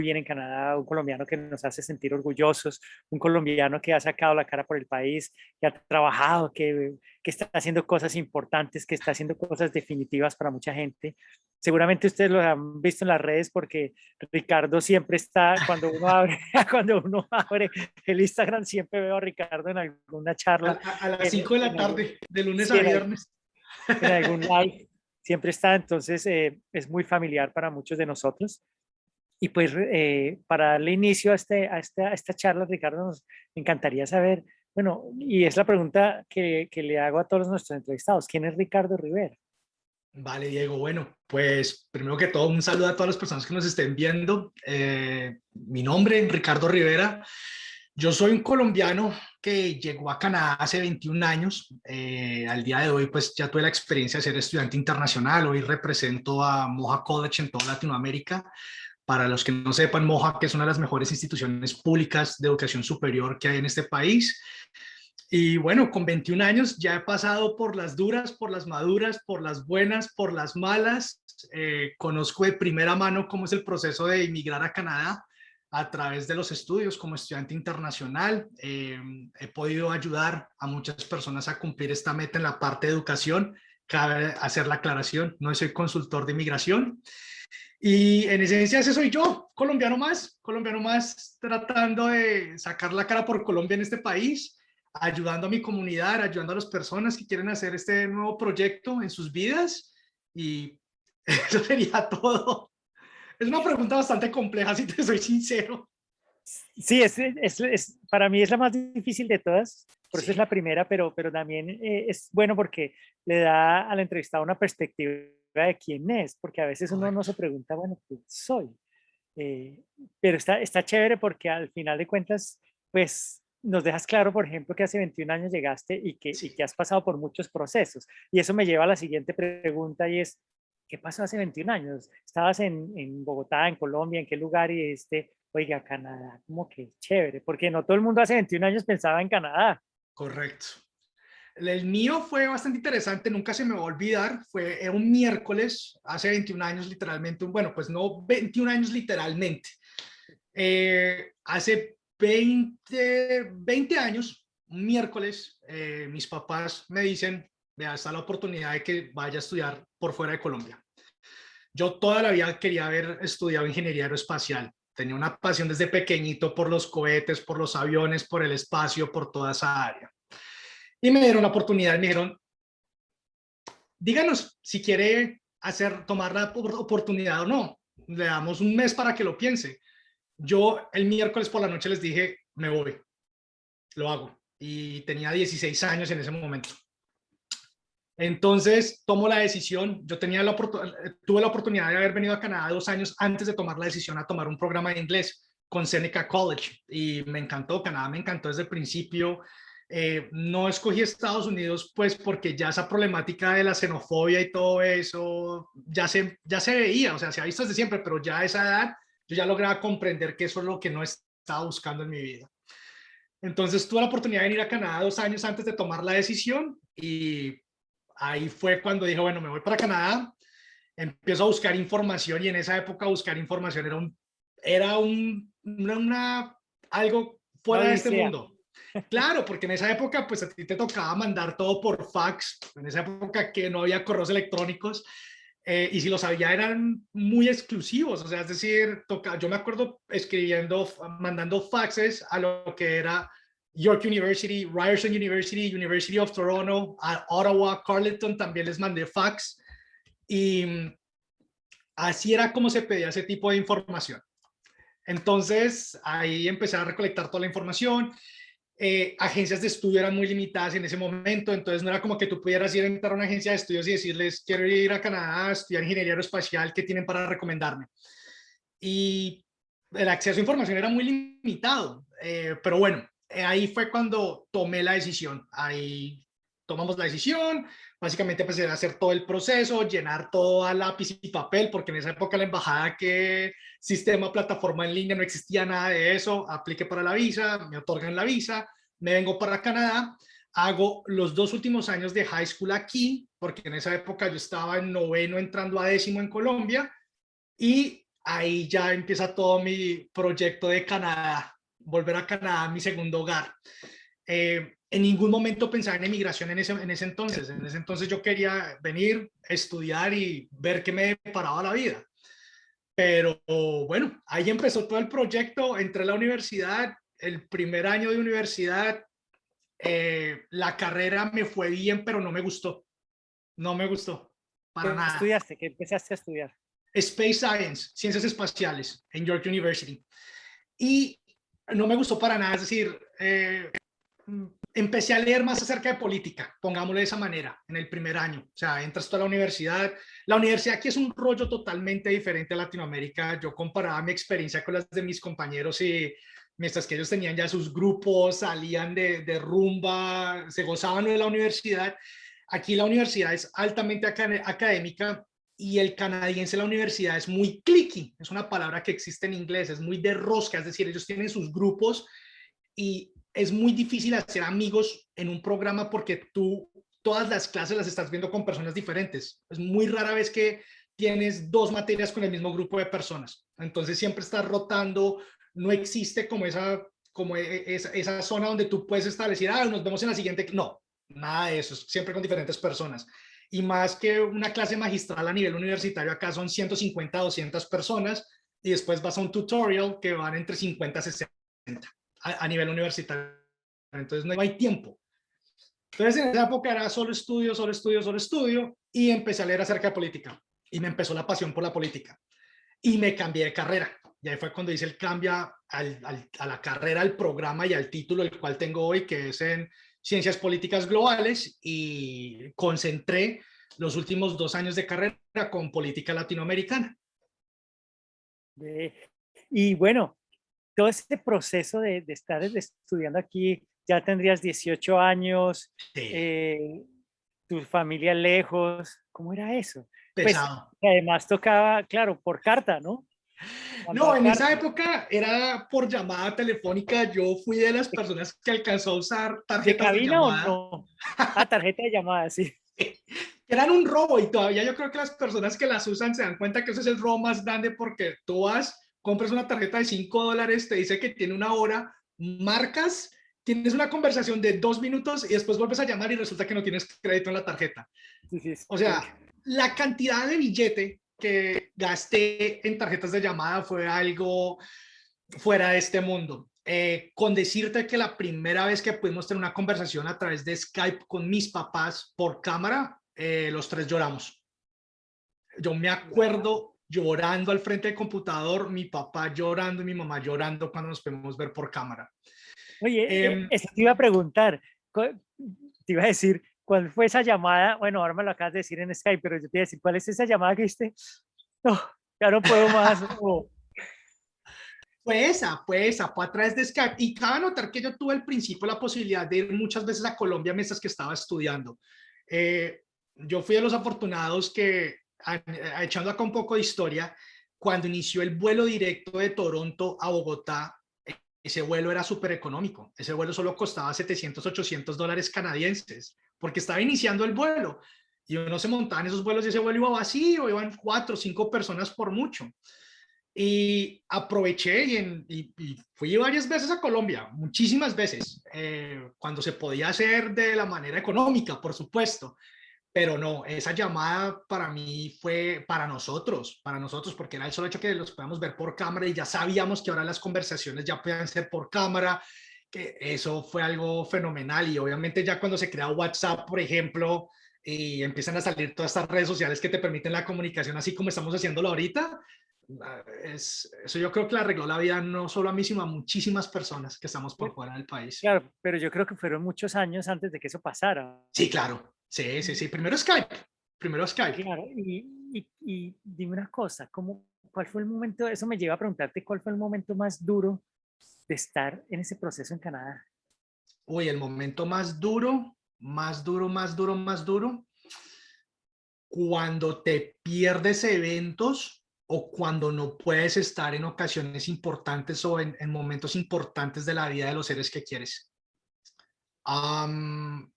bien en Canadá, un colombiano que nos hace sentir orgullosos, un colombiano que ha sacado la cara por el país, que ha trabajado, que está haciendo cosas importantes, que está haciendo cosas definitivas para mucha gente. Seguramente ustedes lo han visto en las redes porque Ricardo siempre está, cuando uno abre, cuando uno abre el Instagram, siempre veo a Ricardo en alguna charla, A las 5 de la en algún, tarde, de lunes sí, a viernes. en algún live, siempre está. Entonces es muy familiar para muchos de nosotros. Y pues para darle inicio a esta charla, Ricardo, nos encantaría saber, bueno, y es la pregunta que le hago a todos nuestros entrevistados, ¿quién es Ricardo Rivera? Vale, Diego. Bueno, pues primero que todo, un saludo a todas las personas que nos estén viendo. Mi nombre es Ricardo Rivera. Yo soy un colombiano que llegó a Canadá hace 21 años. Al día de hoy, pues ya tuve la experiencia de ser estudiante internacional. Hoy represento a Mohawk College en toda Latinoamérica. Para los que no sepan, Mohawk es una de las mejores instituciones públicas de educación superior que hay en este país. Y bueno, con 21 años ya he pasado por las duras, por las maduras, por las buenas, por las malas. Conozco de primera mano cómo es el proceso de emigrar a Canadá a través de los estudios como estudiante internacional. He podido ayudar a muchas personas a cumplir esta meta en la parte de educación. Cabe hacer la aclaración, no soy consultor de inmigración. Y en esencia ese soy yo, colombiano más tratando de sacar la cara por Colombia en este país, ayudando a mi comunidad, ayudando a las personas que quieren hacer este nuevo proyecto en sus vidas. Y eso sería todo. Es una pregunta bastante compleja, si te soy sincero. Sí, para mí es la más difícil de todas, por eso es Sí, la primera, pero también es bueno porque le da al entrevistado una perspectiva de quién es, porque a veces uno no correcto. se pregunta, bueno, ¿quién soy? Eh, pero está chévere porque al final de cuentas, pues nos dejas claro, por ejemplo, que hace 21 años llegaste y Sí. que has pasado por muchos procesos. Y eso me lleva a la siguiente pregunta y es, ¿qué pasó hace 21 años? ¿Estabas en Bogotá, en Colombia, en qué lugar? Y oiga, Canadá, como que chévere, porque no todo el mundo hace 21 años pensaba en Canadá. Correcto. El mío fue bastante interesante, nunca se me va a olvidar. Era un miércoles, hace 21 años literalmente, bueno, pues no 21 años literalmente. Hace 20 años, un miércoles, mis papás me dicen, vea, está la oportunidad de que vaya a estudiar por fuera de Colombia. Yo toda la vida quería haber estudiado ingeniería aeroespacial. Tenía una pasión desde pequeñito por los cohetes, por los aviones, por el espacio, por toda esa área. Y me dieron la oportunidad, me dijeron, díganos si quiere tomar la oportunidad o no. Le damos un mes para que lo piense. Yo el miércoles por la noche les dije, me voy, lo hago. Y tenía 16 años en ese momento. Entonces tomo la decisión. Yo tuve la oportunidad de haber venido a Canadá 2 años antes de tomar la decisión a tomar un programa de inglés con Seneca College. Y me encantó, Canadá me encantó desde el principio. No escogí Estados Unidos pues porque ya esa problemática de la xenofobia y todo eso ya se veía, o sea, se ha visto desde siempre, pero ya a esa edad yo ya lograba comprender que eso es lo que no estaba buscando en mi vida. Entonces tuve la oportunidad de venir a Canadá 2 años antes de tomar la decisión y ahí fue cuando dije, bueno, me voy para Canadá, empiezo a buscar información y en esa época buscar información algo No fuera de este odisea. mundo. Claro, porque en esa época pues a ti te tocaba mandar todo por fax, en esa época que no había correos electrónicos, y si los había eran muy exclusivos, o sea, es decir, yo me acuerdo mandando faxes a lo que era York University, Ryerson University, University of Toronto, a Ottawa, Carleton también les mandé fax, y así era como se pedía ese tipo de información. Entonces ahí empecé a recolectar toda la información. Agencias de estudio eran muy limitadas en ese momento, entonces no era como que tú pudieras ir a entrar a una agencia de estudios y decirles, quiero ir a Canadá a estudiar ingeniería aeroespacial, ¿qué tienen para recomendarme? Y el acceso a información era muy limitado, pero bueno, ahí fue cuando tomé la decisión, ahí tomamos la decisión, básicamente empecé a hacer todo el proceso, llenar todo a lápiz y papel, porque en esa época la embajada, que sistema, plataforma en línea, no existía nada de eso. Apliqué para la visa, me otorgan la visa, me vengo para Canadá, hago los 2 últimos años de high school aquí, porque en esa época yo estaba en noveno entrando a décimo en Colombia, y ahí ya empieza todo mi proyecto de Canadá, volver a Canadá, mi segundo hogar. En ningún momento pensaba en emigración en ese entonces. En ese entonces yo quería venir, estudiar y ver qué me deparaba la vida. Pero bueno, ahí empezó todo el proyecto, entré a la universidad, el primer año de universidad, la carrera me fue bien, pero no me gustó, no me gustó, para ¿Qué nada. estudiaste? ¿Qué empezaste a estudiar? Space Science, Ciencias Espaciales, en York University. Y no me gustó para nada, es decir, empecé a leer más acerca de política, pongámoslo de esa manera, en el primer año. O sea, entras toda la universidad aquí es un rollo totalmente diferente a Latinoamérica. Yo comparaba mi experiencia con las de mis compañeros y mientras que ellos tenían ya sus grupos, salían de rumba, se gozaban de la universidad. Aquí la universidad es altamente académica y el canadiense la universidad es muy clicky, es una palabra que existe en inglés, es muy de rosca, es decir, ellos tienen sus grupos y es muy difícil hacer amigos en un programa porque tú todas las clases las estás viendo con personas diferentes. Es muy rara vez que tienes dos materias con el mismo grupo de personas. Entonces siempre estás rotando, no existe como esa zona donde tú puedes establecer, nos vemos en la siguiente. No, nada de eso, siempre con diferentes personas. Y más que una clase magistral a nivel universitario, acá son 150, 200 personas y después vas a un tutorial que van entre 50 y 60 a nivel universitario. Entonces no hay tiempo. Entonces en esa época era solo estudio, solo estudio, solo estudio y empecé a leer acerca de política y me empezó la pasión por la política y me cambié de carrera. Y ahí fue cuando hice el cambio a la carrera, al programa y al título, el cual tengo hoy, que es en Ciencias Políticas Globales, y concentré los últimos 2 años de carrera con política latinoamericana. Y bueno, todo este proceso de estar estudiando aquí, ya tendrías 18 años, Sí, eh, tu familia lejos, ¿cómo era eso? Pues pesado. además tocaba, claro, por carta, ¿no? No, Mandar en esa carta, época era por llamada telefónica. Yo fui de las de, personas que alcanzó a usar de tarjetas de cabina o llamada. no. Ah, tarjeta de llamada, sí. Eran un robo y todavía yo creo que las personas que las usan se dan cuenta que eso es el robo más grande porque tú vas, compras una tarjeta de $5, te dice que tiene una hora, marcas, tienes una conversación de 2 minutos y después vuelves a llamar y resulta que no tienes crédito en la tarjeta. Sí, sí, O sí. sea, la cantidad de billete que gasté en tarjetas de llamada fue algo fuera de este mundo. Con decirte que la primera vez que pudimos tener una conversación a través de Skype con mis papás por cámara, los tres lloramos. Yo me Wow. acuerdo llorando al frente del computador, mi papá llorando y mi mamá llorando cuando nos podemos ver por cámara. Oye, Eh, eso te iba a preguntar, te iba a decir, ¿cuál fue esa llamada? Bueno, ahora me lo acabas de decir en Skype, pero yo te iba a decir, ¿cuál es esa llamada que viste? No, ya no puedo más. Oh, fue a través de Skype. Y cabe notar que yo tuve al principio la posibilidad de ir muchas veces a Colombia mientras que estaba estudiando. Yo fui de los afortunados que, echando acá un poco de historia, cuando inició el vuelo directo de Toronto a Bogotá, ese vuelo era súper económico. Ese vuelo solo costaba 700, 800 dólares canadienses, porque estaba iniciando el vuelo. Y uno se montaba en esos vuelos y ese vuelo iba vacío, iban 4 o 5 personas por mucho. Y aproveché y fui varias veces a Colombia, muchísimas veces, cuando se podía hacer de la manera económica, por supuesto. Pero no, esa llamada para mí fue para nosotros, porque era el solo hecho que los podamos ver por cámara y ya sabíamos que ahora las conversaciones ya puedan ser por cámara, que eso fue algo fenomenal. Y obviamente ya cuando se crea WhatsApp, por ejemplo, y empiezan a salir todas estas redes sociales que te permiten la comunicación así como estamos haciéndolo ahorita, eso yo creo que le arregló la vida no solo a mí, sino a muchísimas personas que estamos por fuera del país. claro, pero yo creo que fueron muchos años antes de que eso pasara. Sí, claro. Sí, sí, sí. Primero Skype. Primero Skype. Claro, y dime una cosa, ¿cuál fue el momento? Eso me lleva a preguntarte cuál fue el momento más duro de estar en ese proceso en Canadá. Uy, el momento más duro, más duro, más duro, más duro, cuando te pierdes eventos o cuando no puedes estar en ocasiones importantes o en momentos importantes de la vida de los seres que quieres.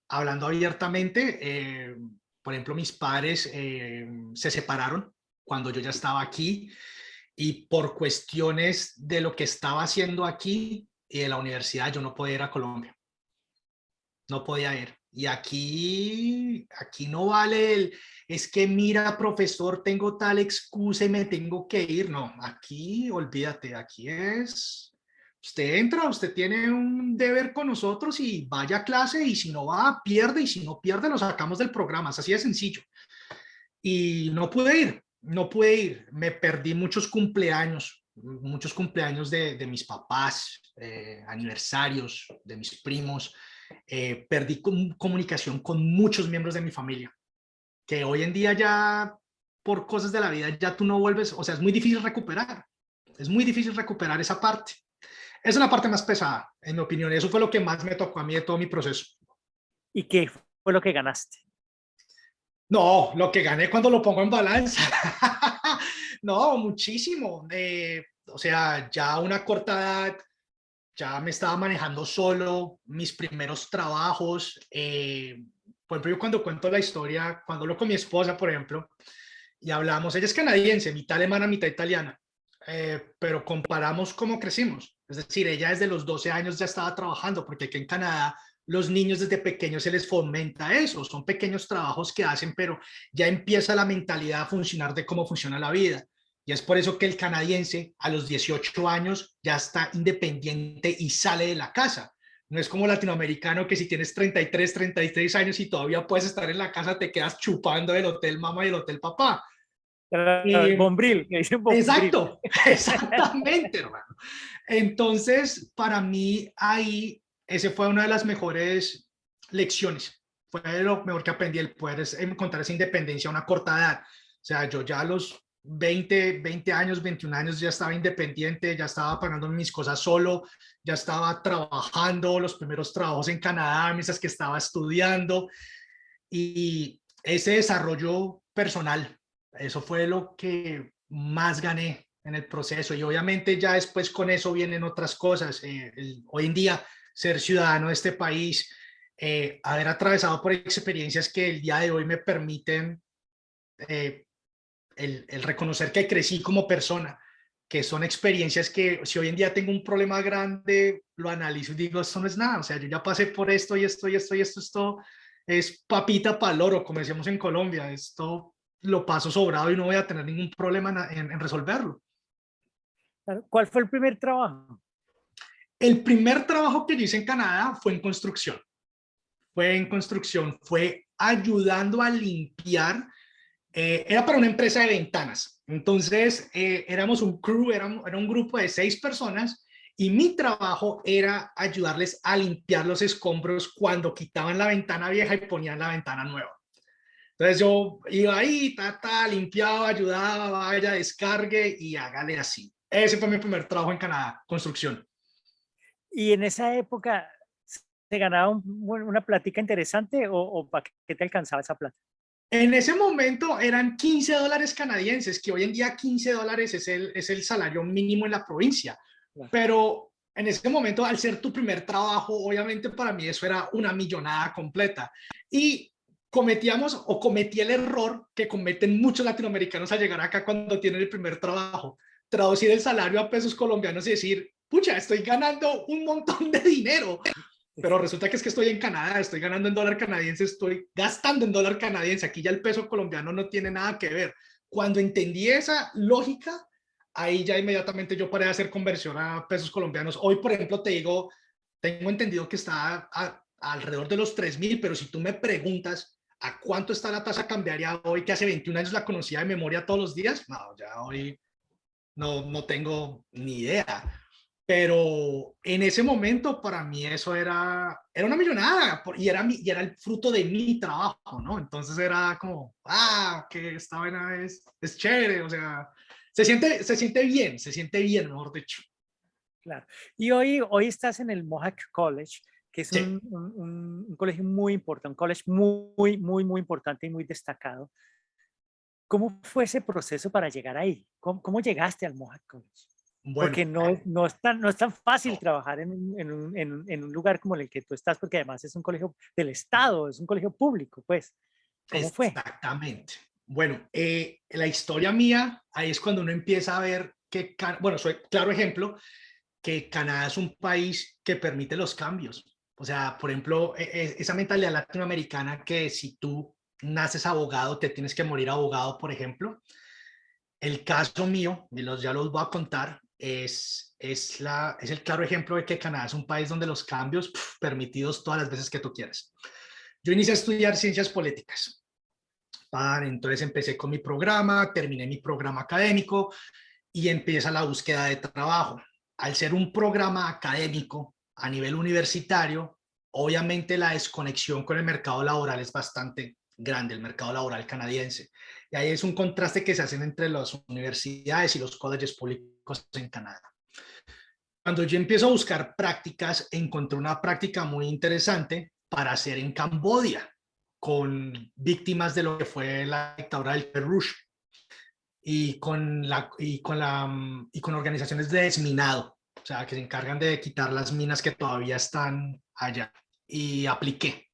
Hablando abiertamente, por ejemplo, mis padres se separaron cuando yo ya estaba aquí y por cuestiones de lo que estaba haciendo aquí y de la universidad, yo no podía ir a Colombia. No podía ir. Y aquí no vale es que mira, profesor, tengo tal excusa y me tengo que ir. No, aquí olvídate, aquí usted entra, usted tiene un deber con nosotros y vaya a clase y si no va, pierde y si no pierde, lo sacamos del programa. Es así de sencillo. Y no pude ir, no pude ir. Me perdí muchos cumpleaños de mis papás, aniversarios de mis primos. Perdí comunicación con muchos miembros de mi familia, que hoy en día ya por cosas de la vida ya tú no vuelves, o sea, es muy difícil recuperar. Es muy difícil recuperar esa parte. Esa es la parte más pesada, en mi opinión. Eso fue lo que más me tocó a mí de todo mi proceso. ¿Y qué fue lo que ganaste? No, lo que gané cuando lo pongo en balanza. No, muchísimo. O sea, ya a una corta edad, ya me estaba manejando solo, mis primeros trabajos. Por ejemplo, yo cuando cuento la historia, cuando hablo con mi esposa, por ejemplo, y hablamos, ella es canadiense, mitad alemana, mitad italiana, pero comparamos cómo crecimos. Es decir, ella desde los 12 años ya estaba trabajando, porque aquí en Canadá los niños desde pequeños se les fomenta eso, son pequeños trabajos que hacen, pero ya empieza la mentalidad a funcionar de cómo funciona la vida. Y es por eso que el canadiense a los 18 años ya está independiente y sale de la casa. No es como latinoamericano que si tienes 33 años y todavía puedes estar en la casa, te quedas chupando del hotel mamá y el hotel papá. Bombril, que dicen bombril. Exacto, exactamente, hermano. Entonces, para mí ahí, ese fue una de las mejores lecciones. Fue lo mejor que aprendí, el poder encontrar esa independencia a una corta edad. O sea, yo ya a los 20 años, 21 años ya estaba independiente, ya estaba pagando mis cosas solo, ya estaba trabajando, los primeros trabajos en Canadá, mientras que estaba estudiando. Y ese desarrollo personal, eso fue lo que más gané en el proceso. Y obviamente ya después con eso vienen otras cosas. Hoy en día, ser ciudadano de este país, haber atravesado por experiencias que el día de hoy me permiten eh, el reconocer que crecí como persona, que son experiencias que si hoy en día tengo un problema grande, lo analizo y digo, esto no es nada, o sea, yo ya pasé por esto y esto y esto y esto es papita para loro, como decíamos en Colombia, esto lo paso sobrado y no voy a tener ningún problema en resolverlo. ¿Cuál fue el primer trabajo? El primer trabajo que yo hice en Canadá fue en construcción, fue ayudando a limpiar. Era para una empresa de ventanas. Entonces, éramos un crew, era un grupo de 6 personas y mi trabajo era ayudarles a limpiar los escombros cuando quitaban la ventana vieja y ponían la ventana nueva. Entonces yo iba ahí, limpiaba, ayudaba, vaya, descargue y hágale así. Ese fue mi primer trabajo en Canadá, construcción. Y en esa época, ¿se ganaba una platica interesante o para qué te alcanzaba esa plata? En ese momento eran $15 canadienses, que hoy en día $15 es el salario mínimo en la provincia. Claro. Pero en ese momento, al ser tu primer trabajo, obviamente para mí eso era una millonada completa. Y cometí el error que cometen muchos latinoamericanos al llegar acá cuando tienen el primer trabajo. Traducir el salario a pesos colombianos y decir, pucha, estoy ganando un montón de dinero. Pero resulta que es que estoy en Canadá, estoy ganando en dólar canadiense, estoy gastando en dólar canadiense. Aquí ya el peso colombiano no tiene nada que ver. Cuando entendí esa lógica, ahí ya inmediatamente yo paré de hacer conversión a pesos colombianos. Hoy, por ejemplo, te digo, tengo entendido que está alrededor de los 3,000, pero si tú me preguntas a cuánto está la tasa cambiaria hoy, que hace 21 años la conocía de memoria todos los días, no, ya hoy no tengo ni idea. Pero en ese momento para mí eso era una millonada y era el fruto de mi trabajo, ¿no? Entonces era como, que esta vaina es chévere, o sea, se siente bien, mejor dicho. Claro. Y hoy estás en el Mohawk College, que es Sí. un colegio muy importante, un college muy, muy, muy importante y muy destacado. ¿Cómo fue ese proceso para llegar ahí? ¿Cómo llegaste al Mohawk College? Bueno, Porque no es tan fácil trabajar en un lugar como el que tú estás, porque además es un colegio del Estado, es un colegio público, pues. ¿Cómo fue? exactamente. Bueno, la historia mía, ahí es cuando uno empieza a ver que, bueno, soy claro ejemplo que Canadá es un país que permite los cambios. O sea, por ejemplo, esa mentalidad latinoamericana que si tú naces abogado, te tienes que morir abogado, por ejemplo. El caso mío, ya los voy a contar, es el claro ejemplo de que Canadá es un país donde los cambios permitidos todas las veces que tú quieras. Yo inicié a estudiar ciencias políticas. Entonces empecé con mi programa, terminé mi programa académico y empieza la búsqueda de trabajo. Al ser un programa académico a nivel universitario, obviamente la desconexión con el mercado laboral es bastante grande, el mercado laboral canadiense. Y ahí es un contraste que se hacen entre las universidades y los colleges públicos en Canadá. Cuando yo empiezo a buscar prácticas, encontré una práctica muy interesante para hacer en Camboya con víctimas de lo que fue la dictadura del Rouge y con organizaciones de desminado, o sea, que se encargan de quitar las minas que todavía están allá. Y apliqué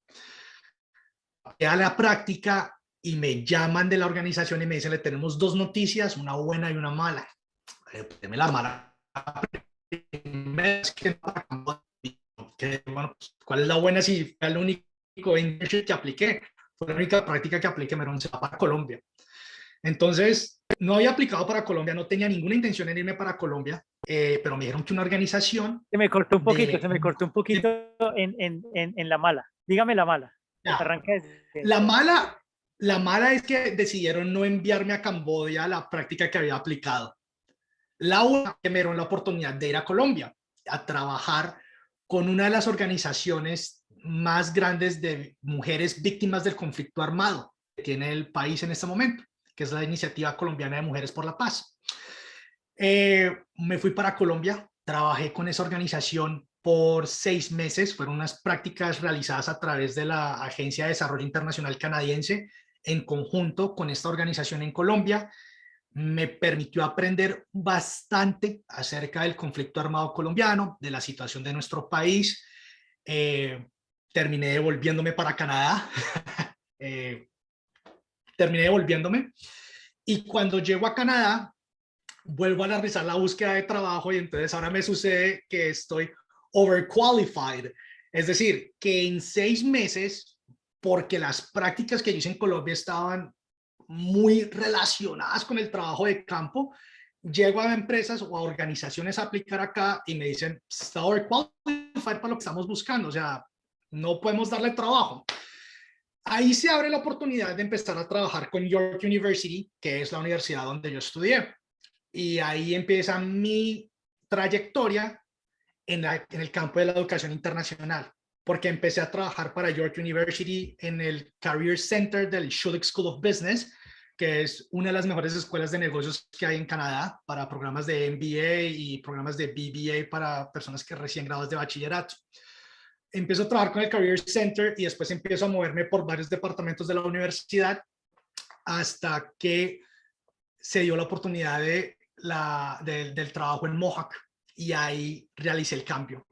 a la práctica y me llaman de la organización y me dicen, le tenemos dos noticias, una buena y una mala. Deme la mala. Bueno, ¿cuál es la buena si fue el único internship que apliqué? Fue la única práctica que apliqué, me dieron para Colombia. Entonces, no había aplicado para Colombia, no tenía ninguna intención en irme para Colombia, pero me dijeron que una organización... Se me cortó un poquito en la mala. Dígame la mala. Arranca la mala es que decidieron no enviarme a Camboya a la práctica que había aplicado. La buena que me dieron la oportunidad de ir a Colombia a trabajar con una de las organizaciones más grandes de mujeres víctimas del conflicto armado que tiene el país en este momento, que es la Iniciativa Colombiana de Mujeres por la Paz. Me fui para Colombia, trabajé con esa organización por 6 meses, fueron unas prácticas realizadas a través de la Agencia de Desarrollo Internacional Canadiense en conjunto con esta organización en Colombia. Me permitió aprender bastante acerca del conflicto armado colombiano, de la situación de nuestro país. Terminé devolviéndome para Canadá. Terminé devolviéndome. Y cuando llego a Canadá, vuelvo a realizar la búsqueda de trabajo y entonces ahora me sucede que estoy overqualified. Es decir, que en 6 meses, porque las prácticas que yo hice en Colombia estaban muy relacionadas con el trabajo de campo, llego a empresas o a organizaciones a aplicar acá y me dicen, está overqualified para lo que estamos buscando, o sea, no podemos darle trabajo. Ahí se abre la oportunidad de empezar a trabajar con York University, que es la universidad donde yo estudié. Y ahí empieza mi trayectoria en el campo de la educación internacional, porque empecé a trabajar para York University en el Career Center del Schulich School of Business, que es una de las mejores escuelas de negocios que hay en Canadá para programas de MBA y programas de BBA para personas que recién graduadas de bachillerato. Empiezo a trabajar con el Career Center y después empiezo a moverme por varios departamentos de la universidad hasta que se dio la oportunidad del trabajo en Mohawk y ahí realicé el cambio.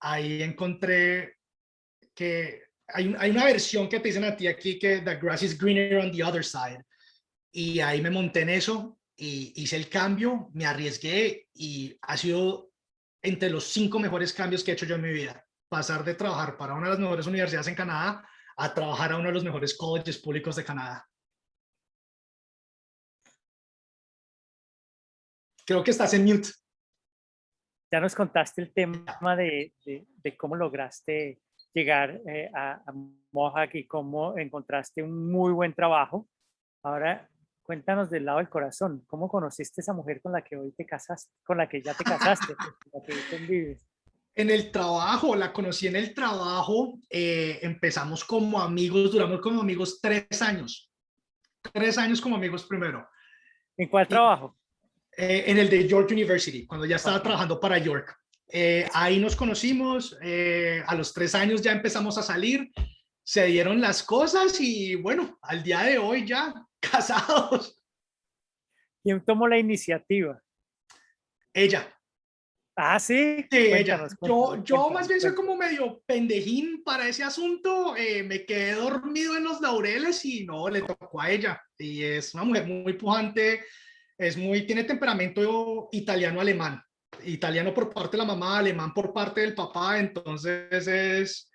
Ahí encontré que hay una versión que te dicen a ti aquí que the grass is greener on the other side, y ahí me monté en eso y hice el cambio, me arriesgué y ha sido entre los 5 mejores cambios que he hecho yo en mi vida. Pasar de trabajar para una de las mejores universidades en Canadá a trabajar a uno de los mejores colleges públicos de Canadá. Creo que estás en mute. Ya nos contaste el tema de cómo lograste llegar a Mohawk y cómo encontraste un muy buen trabajo. Ahora, cuéntanos del lado del corazón. ¿Cómo conociste a esa mujer con la que hoy te casaste, con la que ya te casaste, con la que hoy convives? En el trabajo, la conocí en el trabajo. Empezamos como amigos, duramos como amigos 3 años. 3 años como amigos primero. ¿En cuál trabajo? En el de York University, cuando ya estaba trabajando para York. Ahí nos conocimos, a los 3 años ya empezamos a salir, se dieron las cosas y bueno, al día de hoy ya casados. ¿Quién tomó la iniciativa? Ella. Ah, sí. Sí, cuéntanos, ella. Yo más bien soy como medio pendejín para ese asunto. Me quedé dormido en los laureles y no, le tocó a ella. Y es una mujer muy pujante, tiene temperamento italiano-alemán. Italiano por parte de la mamá, alemán por parte del papá, entonces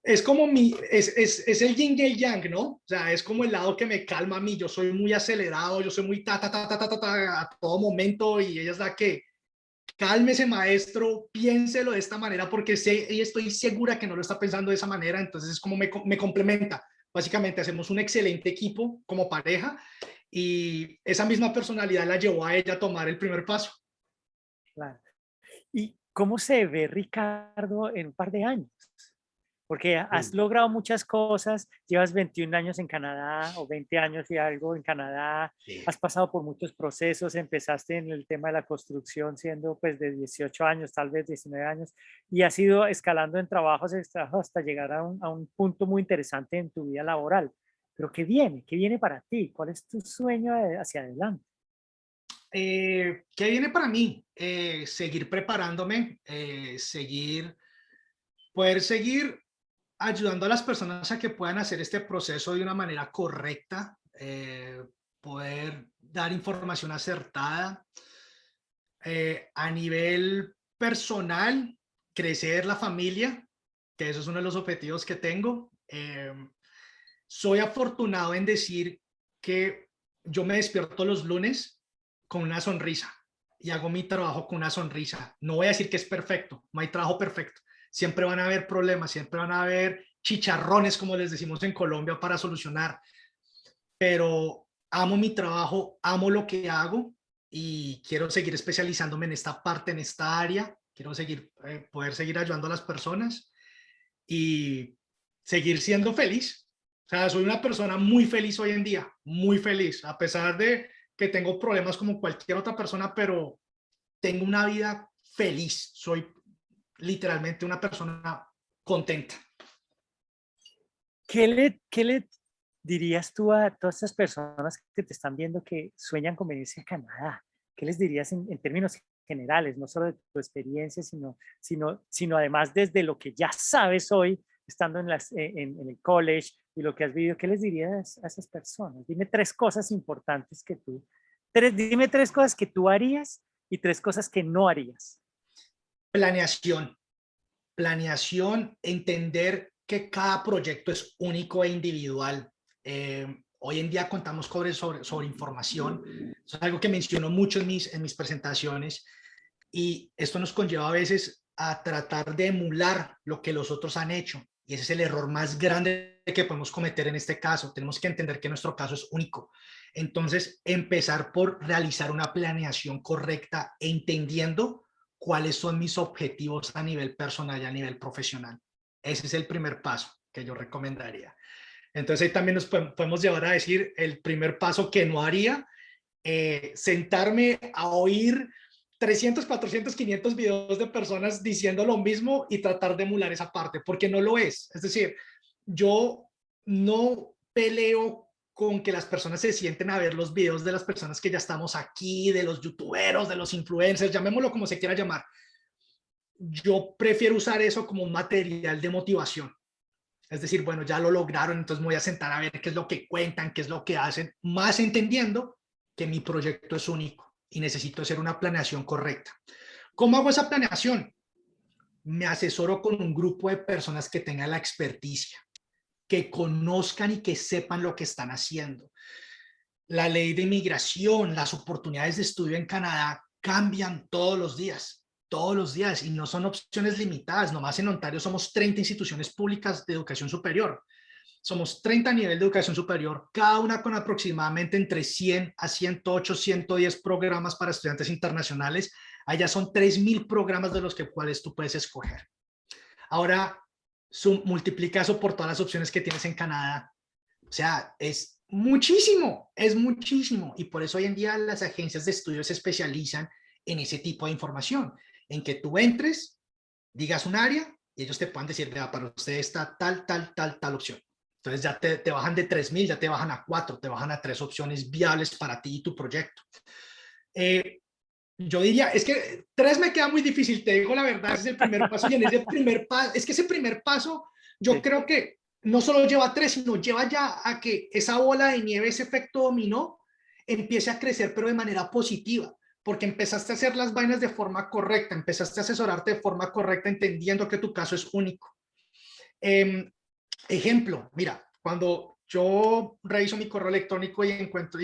es como es el yin y el yang, ¿no? O sea, es como el lado que me calma a mí. Yo soy muy acelerado, yo soy muy ta a todo momento, y ella es la que, cálmese maestro, piénselo de esta manera, porque sé y estoy segura que no lo está pensando de esa manera. Entonces es como me complementa. Básicamente hacemos un excelente equipo como pareja, y esa misma personalidad la llevó a ella a tomar el primer paso. Claro. ¿Y cómo se ve Ricardo en un par de años? Porque has logrado muchas cosas, llevas 21 años en Canadá o 20 años y algo en Canadá, Sí. has pasado por muchos procesos, empezaste en el tema de la construcción siendo pues de 18 años, tal vez 19 años, y has ido escalando en trabajos hasta llegar a un punto muy interesante en tu vida laboral. Pero ¿qué viene? ¿Qué viene para ti? ¿Cuál es tu sueño hacia adelante? ¿Qué viene para mí? Seguir preparándome, poder seguir ayudando a las personas a que puedan hacer este proceso de una manera correcta, poder dar información acertada. A nivel personal, crecer la familia, que eso es uno de los objetivos que tengo. Soy afortunado en decir que yo me despierto los lunes con una sonrisa y hago mi trabajo con una sonrisa. No voy a decir que es perfecto, no hay trabajo perfecto. Siempre van a haber problemas, siempre van a haber chicharrones, como les decimos en Colombia, para solucionar. Pero amo mi trabajo, amo lo que hago, y quiero seguir especializándome en esta parte, en esta área. Quiero poder seguir ayudando a las personas y seguir siendo feliz. O sea, soy una persona muy feliz hoy en día, muy feliz, a pesar de que tengo problemas como cualquier otra persona, pero tengo una vida feliz. Soy literalmente una persona contenta. Qué le dirías tú a todas estas personas que te están viendo que sueñan con venirse a Canadá? ¿Qué les dirías en términos generales, no solo de tu experiencia, sino además desde lo que ya sabes hoy, estando en el college y lo que has vivido? ¿Qué les dirías a esas personas? Dime tres cosas importantes dime tres cosas que tú harías y tres cosas que no harías. Planeación, entender que cada proyecto es único e individual. Hoy en día contamos sobre información. Eso es algo que menciono mucho en mis presentaciones, y esto nos conlleva a veces a tratar de emular lo que los otros han hecho, y ese es el error más grande que podemos cometer en este caso. Tenemos que entender que nuestro caso es único. Entonces, empezar por realizar una planeación correcta, entendiendo cuáles son mis objetivos a nivel personal y a nivel profesional. Ese es el primer paso que yo recomendaría. Entonces ahí también nos podemos llevar a decir el primer paso que no haría: sentarme a oír 300, 400, 500 videos de personas diciendo lo mismo y tratar de emular esa parte, porque no lo es. Es decir, yo no peleo con que las personas se sienten a ver los videos de las personas que ya estamos aquí, de los youtuberos, de los influencers, llamémoslo como se quiera llamar. Yo prefiero usar eso como un material de motivación. Es decir, bueno, ya lo lograron, entonces me voy a sentar a ver qué es lo que cuentan, qué es lo que hacen, más entendiendo que mi proyecto es único y necesito hacer una planeación correcta. ¿Cómo hago esa planeación? Me asesoro con un grupo de personas que tengan la experticia, que conozcan y que sepan lo que están haciendo. La ley de inmigración, las oportunidades de estudio en Canadá cambian todos los días, y no son opciones limitadas. Nomás en Ontario somos 30 instituciones públicas de educación superior. Somos 30 a nivel de educación superior, cada una con aproximadamente entre 100 a 108, 110 programas para estudiantes internacionales. Allá son 3,000 programas de los cuales tú puedes escoger. Ahora, multiplica eso por todas las opciones que tienes en Canadá. O sea, es muchísimo, y por eso hoy en día las agencias de estudio se especializan en ese tipo de información, en que tú entres, digas un área y ellos te puedan decir: vea, para usted está tal opción. Entonces ya te bajan de 3,000, ya te bajan a 4, te bajan a 3 opciones viables para ti y tu proyecto. Yo diría, es que 3 me queda muy difícil, te digo la verdad. Ese es el primer paso, y en ese primer paso, es que ese primer paso, yo creo que no solo lleva 3, sino lleva ya a que esa bola de nieve, ese efecto dominó, empiece a crecer, pero de manera positiva, porque empezaste a hacer las vainas de forma correcta, empezaste a asesorarte de forma correcta, entendiendo que tu caso es único. Ejemplo, mira, cuando yo reviso mi correo electrónico y encuentro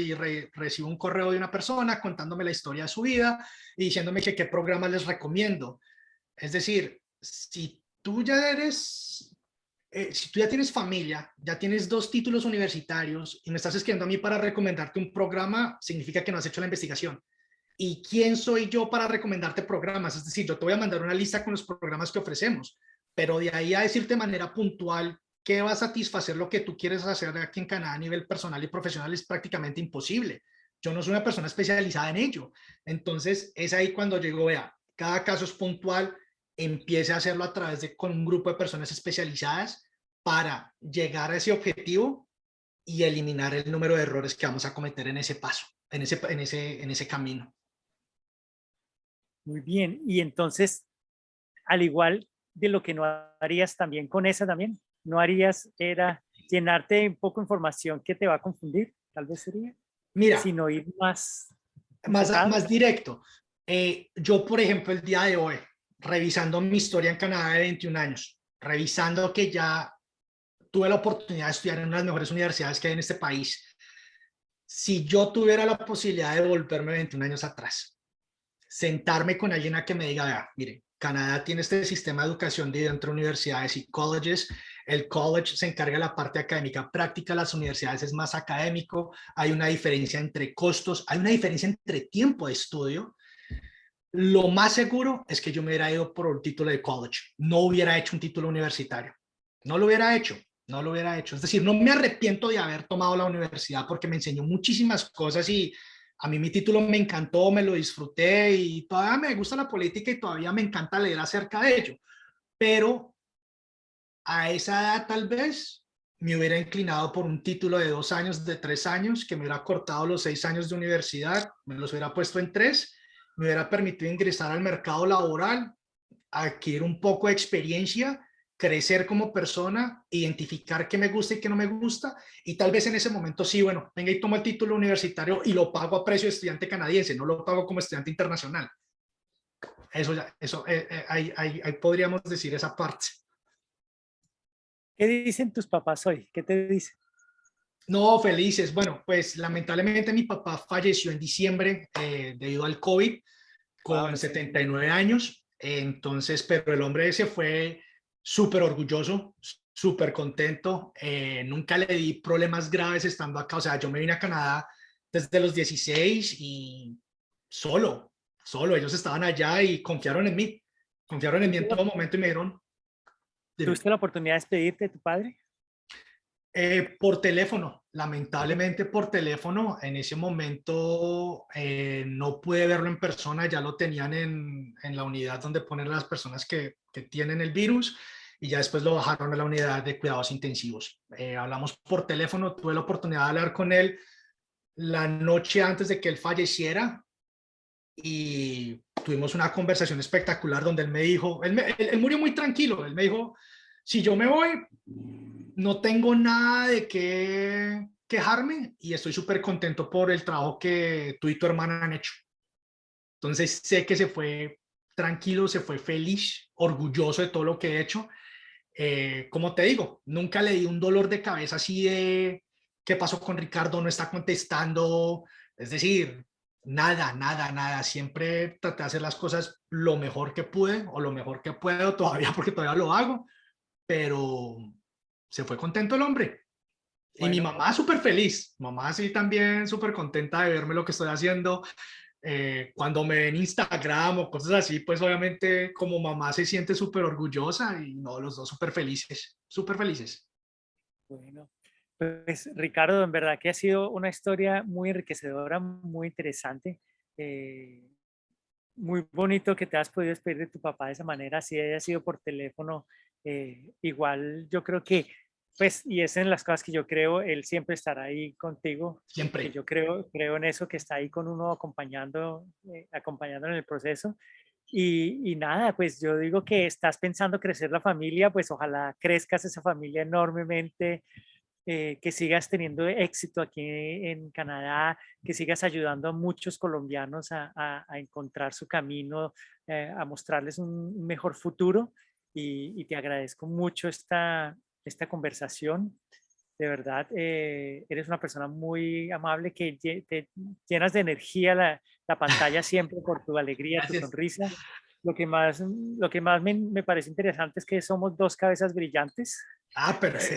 recibo un correo de una persona contándome la historia de su vida y diciéndome que qué programa les recomiendo. Es decir, si tú ya tienes familia, ya tienes 2 títulos universitarios y me estás escribiendo a mí para recomendarte un programa, significa que no has hecho la investigación. ¿Y quién soy yo para recomendarte programas? Es decir, yo te voy a mandar una lista con los programas que ofrecemos, pero de ahí a decirte de manera puntual qué va a satisfacer lo que tú quieres hacer aquí en Canadá a nivel personal y profesional es prácticamente imposible. Yo no soy una persona especializada en ello. Entonces, es ahí cuando llego, vea, cada caso es puntual, empiece a hacerlo a través de con un grupo de personas especializadas para llegar a ese objetivo y eliminar el número de errores que vamos a cometer en ese paso, en ese camino. Muy bien. Y entonces, al igual de lo que no harías también con esa también, no harías era llenarte un poco de información que te va a confundir, tal vez sería, Mira, sino ir más más, enfocado. más directo. Yo, por ejemplo, el día de hoy, revisando mi historia en Canadá de 21 años, revisando que ya tuve la oportunidad de estudiar en una de las mejores universidades que hay en este país, si yo tuviera la posibilidad de volverme 21 años atrás, sentarme con alguien a que me diga, vea, mire, Canadá tiene este sistema de educación dividido entre universidades y colleges. El college se encarga de la parte académica práctica, las universidades es más académico, hay una diferencia entre costos, hay una diferencia entre tiempo de estudio. Lo más seguro es que yo me hubiera ido por un título de college, no hubiera hecho un título universitario, no lo hubiera hecho. No lo hubiera hecho. Es decir, no me arrepiento de haber tomado la universidad porque me enseñó muchísimas cosas y a mí mi título me encantó, me lo disfruté y todavía me gusta la política y todavía me encanta leer acerca de ello. Pero a esa edad tal vez me hubiera inclinado por un título de 2 años, de 3 años, que me hubiera cortado los 6 años de universidad, me los hubiera puesto en 3, me hubiera permitido ingresar al mercado laboral, adquirir un poco de experiencia, crecer como persona, identificar qué me gusta y qué no me gusta, y tal vez en ese momento sí, bueno, venga y tomo el título universitario y lo pago a precio de estudiante canadiense, no lo pago como estudiante internacional. Eso ya, eso, ahí podríamos decir esa parte. ¿Qué dicen tus papás hoy? ¿Qué te dicen? No, felices. Bueno, pues lamentablemente mi papá falleció en diciembre debido al COVID Wow, con lo siento. 79 años. Entonces, pero el hombre se fue súper orgulloso, súper contento. Nunca le di problemas graves estando acá. O sea, yo me vine a Canadá desde los 16 y solo. Ellos estaban allá y confiaron en mí. Confiaron en mí en todo momento y me dijeron, dime. ¿Tuviste la oportunidad de despedirte de tu padre? Por teléfono, lamentablemente por teléfono. En ese momento no pude verlo en persona, ya lo tenían en la unidad donde ponen las personas que tienen el virus y ya después lo bajaron a la unidad de cuidados intensivos. Hablamos por teléfono, tuve la oportunidad de hablar con él la noche antes de que él falleciera y tuvimos una conversación espectacular donde él me dijo, él murió muy tranquilo, él me dijo, si yo me voy, no tengo nada de qué quejarme y estoy súper contento por el trabajo que tú y tu hermana han hecho. Entonces sé que se fue tranquilo, se fue feliz, orgulloso de todo lo que he hecho. Como te digo, nunca le di un dolor de cabeza así de qué pasó con Ricardo, no está contestando. Es decir, nada, nada, nada. Siempre traté de hacer las cosas lo mejor que pude o lo mejor que puedo todavía porque todavía lo hago, pero se fue contento el hombre. Y mi Bueno, mamá súper feliz, mamá sí también súper contenta de verme lo que estoy haciendo. Cuando me ven Instagram o cosas así, pues obviamente como mamá se siente súper orgullosa y no, los dos súper felices, súper felices. bueno. Pues Ricardo, en verdad que ha sido una historia muy enriquecedora, muy interesante. Eh, Muy bonito que te has podido despedir de tu papá de esa manera, si haya sido por teléfono. Igual yo creo que, pues, y es en las cosas que yo creo, él siempre estará ahí contigo, que Siempre. yo creo en eso, que está ahí con uno acompañando en el proceso. Y nada, pues yo digo que estás pensando crecer la familia, pues ojalá crezcas esa familia enormemente, que sigas teniendo éxito aquí en Canadá, que sigas ayudando a muchos colombianos a encontrar su camino, a mostrarles un mejor futuro. Y te agradezco mucho esta conversación. De verdad, eres una persona muy amable que te llenas de energía la pantalla siempre por tu alegría, tu Gracias. sonrisa. Lo que más me parece interesante es que somos dos cabezas brillantes. Ah, pero Así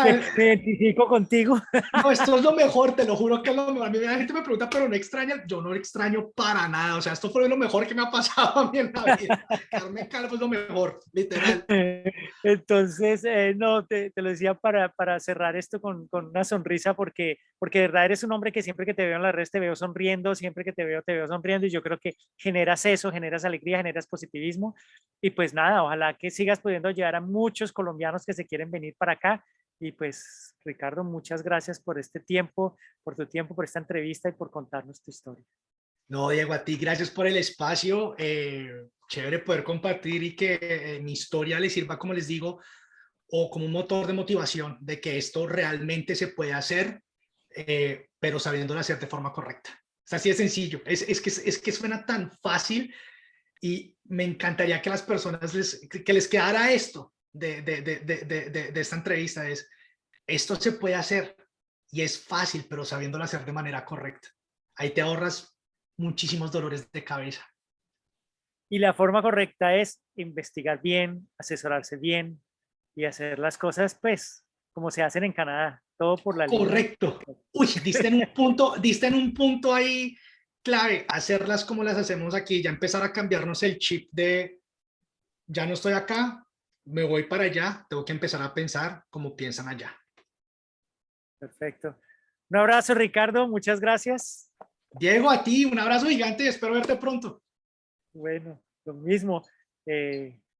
que me identifico contigo. no, esto es lo mejor, te lo juro que es lo mejor. A mí la gente me pregunta, pero no extraña, yo no extraño para nada. O sea, esto fue lo mejor que me ha pasado a mí en la vida. Quedarme calvo es lo mejor, literal. Entonces, no, te lo decía para cerrar esto con una sonrisa, porque de verdad eres un hombre que siempre que te veo en las redes te veo sonriendo, siempre que te veo sonriendo, y yo creo que generas eso, generas alegría, generas positivismo. Y pues nada, ojalá que sigas pudiendo llegar a muchos colombianos que se quieren venir para acá. Y pues, Ricardo, muchas gracias por este tiempo, por tu tiempo, por esta entrevista y por contarnos tu historia. No, Diego, a ti, gracias por el espacio. Chévere poder compartir y que mi historia les sirva, como les digo, o como un motor de motivación de que esto realmente se puede hacer, pero sabiéndolo hacer de forma correcta. Es así de sencillo. Es que suena tan fácil y me encantaría que las personas que les quedara esto de esta entrevista. Esto se puede hacer y es fácil, pero sabiéndolo hacer de manera correcta. Ahí te ahorras muchísimos dolores de cabeza. Y la forma correcta es investigar bien, asesorarse bien y hacer las cosas, pues, como se hacen en Canadá, todo por la línea. Correcto. Uy, diste en un punto ahí clave, hacerlas como las hacemos aquí, ya empezar a cambiarnos el chip de ya no estoy acá, me voy para allá, tengo que empezar a pensar como piensan allá. Perfecto. Un abrazo, Ricardo. Muchas gracias. Diego, a ti, un abrazo gigante y espero verte pronto. Bueno, lo mismo.